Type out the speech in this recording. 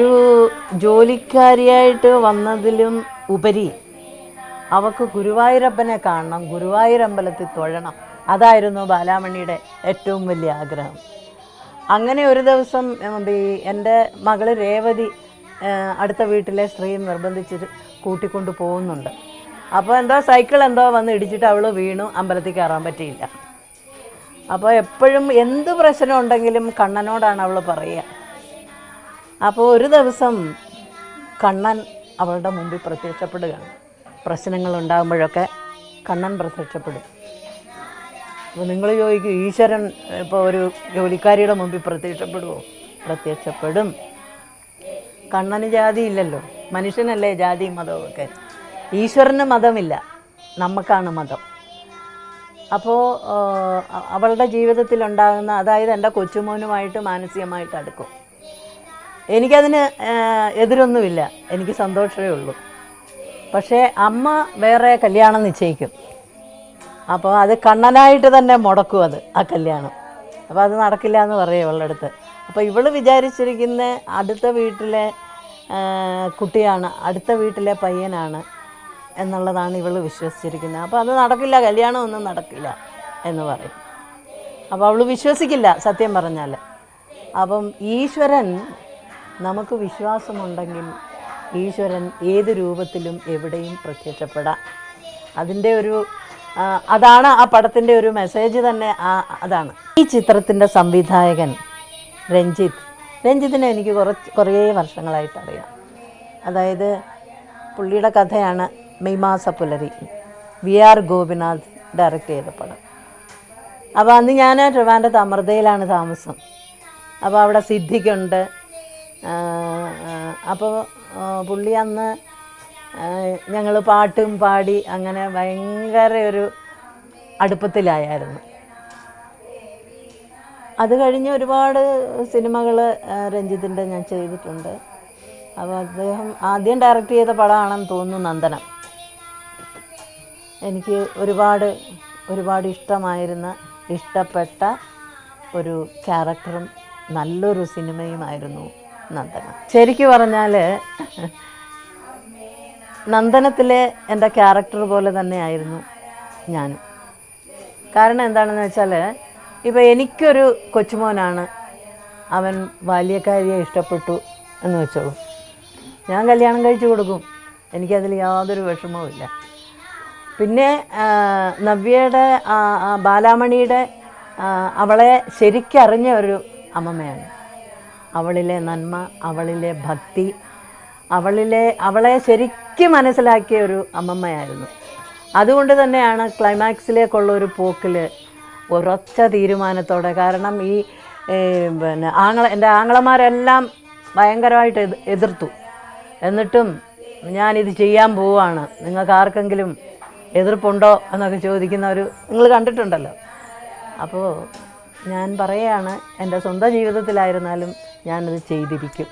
ഒരു ജോലിക്കാരിയായിട്ട് വന്നതിലും ഉപരി അവൾക്ക് ഗുരുവായൂരപ്പനെ കാണണം, ഗുരുവായൂരമ്പലത്തിൽ തൊഴണം. അതായിരുന്നു ബാലാമണിയുടെ ഏറ്റവും വലിയ ആഗ്രഹം. അങ്ങനെ ഒരു ദിവസം എൻ്റെ മകള് രേവതി അടുത്ത വീട്ടിലെ സ്ത്രീ നിർബന്ധിച്ചിട്ട് കൂട്ടിക്കൊണ്ട് പോകുന്നുണ്ട്. അപ്പോൾ എന്തോ സൈക്കിൾ എന്തോ വന്ന് ഇടിച്ചിട്ട് അവൾ വീണു, അമ്പലത്തിൽ കയറാൻ പറ്റിയില്ല. അപ്പോൾ എപ്പോഴും എന്ത് പ്രശ്നം ഉണ്ടെങ്കിലും കണ്ണനോടാണ് അവൾ പറയുക. അപ്പോൾ ഒരു ദിവസം കണ്ണൻ അവളുടെ മുമ്പിൽ പ്രത്യക്ഷപ്പെടുകയാണ്. പ്രശ്നങ്ങളുണ്ടാകുമ്പോഴൊക്കെ കണ്ണൻ പ്രത്യക്ഷപ്പെടും. അപ്പോൾ നിങ്ങൾ ചോദിക്കും, ഈശ്വരൻ ഇപ്പോൾ ഒരു ജോലിക്കാരിയുടെ മുമ്പിൽ പ്രത്യക്ഷപ്പെടുമോ? പ്രത്യക്ഷപ്പെടും. കണ്ണന് ജാതി ഇല്ലല്ലോ, മനുഷ്യനല്ലേ ജാതി മതമൊക്കെ. ഈശ്വരന് മതമില്ല, നമുക്കാണ് മതം. അപ്പോൾ അവളുടെ ജീവിതത്തിലുണ്ടാകുന്ന, അതായത് എൻ്റെ കൊച്ചുമോനുമായിട്ട് മാനസികമായിട്ട് അടുക്കും. എനിക്കതിന് എതിരൊന്നുമില്ല, എനിക്ക് സന്തോഷമേ ഉള്ളൂ. പക്ഷേ അമ്മ വേറെ കല്യാണം നിശ്ചയിക്കും. അപ്പോൾ അത് കണ്ണനായിട്ട് തന്നെ മുടക്കും ആ കല്യാണം. അപ്പോൾ അത് നടക്കില്ല എന്ന് പറയും ഇവളുടെ അടുത്ത്. അപ്പോൾ ഇവൾ വിചാരിച്ചിരിക്കുന്ന അടുത്ത വീട്ടിലെ കുട്ടിയാണ്, അടുത്ത വീട്ടിലെ പയ്യനാണ് എന്നുള്ളതാണ് ഇവൾ വിശ്വസിച്ചിരിക്കുന്നത്. അപ്പോൾ അത് നടക്കില്ല, കല്യാണമൊന്നും നടക്കില്ല എന്ന് പറയും. അപ്പോൾ അവൾ വിശ്വസിക്കില്ല സത്യം പറഞ്ഞാൽ. അപ്പം ഈശ്വരൻ, നമുക്ക് വിശ്വാസമുണ്ടെങ്കിൽ ഈശ്വരൻ ഏത് രൂപത്തിലും എവിടെയും പ്രത്യക്ഷപ്പെടാം. അതിൻ്റെ ഒരു അതാണ് ആ പടത്തിൻ്റെ ഒരു മെസ്സേജ് തന്നെ. അതാണ് ഈ ചിത്രത്തിൻ്റെ സംവിധായകൻ രഞ്ജിത്തിനെ എനിക്ക് കുറേ വർഷങ്ങളായിട്ട് അറിയാം. അതായത് പുള്ളിയുടെ കഥയാണ് മെയ് മാസ പുലരി, VR ഗോപിനാഥ് ഡയറക്റ്റ് ചെയ്ത പടം. അപ്പോൾ അന്ന് ഞാൻ ട്രിവാൻഡ്രത്ത് അമൃതയിലാണ് താമസം. അപ്പോൾ അവിടെ സിദ്ധിക്കുണ്ട്. അപ്പോൾ പുള്ളി അന്ന് ഞങ്ങൾ പാട്ടും പാടി അങ്ങനെ ഭയങ്കര ഒരു അടുപ്പത്തിലായിരുന്നു. അത് കഴിഞ്ഞ് ഒരുപാട് സിനിമകൾ രഞ്ജിത്തിൻ്റെ ഞാൻ ചെയ്തിട്ടുണ്ട്. അപ്പോൾ അദ്ദേഹം ആദ്യം ഡയറക്റ്റ് ചെയ്ത പടമാണെന്ന് തോന്നുന്നു നന്ദനം. എനിക്ക് ഒരുപാട് ഇഷ്ടപ്പെട്ട ഒരു ക്യാരക്ടറും നല്ലൊരു സിനിമയുമായിരുന്നു നന്ദനം. ശരിക്കും പറഞ്ഞാൽ നന്ദനത്തിലെ എൻ്റെ ക്യാരക്ടർ പോലെ തന്നെയായിരുന്നു ഞാനും. കാരണം എന്താണെന്ന് വെച്ചാൽ, ഇപ്പോൾ എനിക്കൊരു കൊച്ചുമോനാണ്, അവൻ ബാല്യക്കാരിയെ ഇഷ്ടപ്പെട്ടു എന്ന് വെച്ചോളൂ, ഞാൻ കല്യാണം കഴിച്ചു കൊടുക്കും. എനിക്കതിൽ യാതൊരു വിഷമവുമില്ല. പിന്നെ നവ്യയുടെ ബാലാമണിയുടെ അവളെ ശരിക്കറിഞ്ഞ ഒരു അമ്മമ്മയാണ്. അവളിലെ നന്മ, അവളിലെ ഭക്തി, അവളെ ശരിക്കും മനസ്സിലാക്കിയ ഒരു അമ്മമ്മയായിരുന്നു. അതുകൊണ്ട് തന്നെയാണ് ക്ലൈമാക്സിലേക്കുള്ള ഒരു പോക്കിൽ ഒരൊറ്റ തീരുമാനത്തോടെ, കാരണം ഈ എൻ്റെ ആങ്ങളമാരെല്ലാം ഭയങ്കരമായിട്ട് എതിർത്തു. എന്നിട്ടും ഞാനിത് ചെയ്യാൻ പോവുകയാണ്, നിങ്ങൾക്ക് ആർക്കെങ്കിലും എതിർപ്പുണ്ടോ എന്നൊക്കെ ചോദിക്കുന്നവർ നിങ്ങൾ കണ്ടിട്ടുണ്ടല്ലോ. അപ്പോൾ ഞാൻ പറയുകയാണ്, എൻ്റെ സ്വന്തം ജീവിതത്തിലായിരുന്നാലും ഞാനത് ചെയ്തിരിക്കും.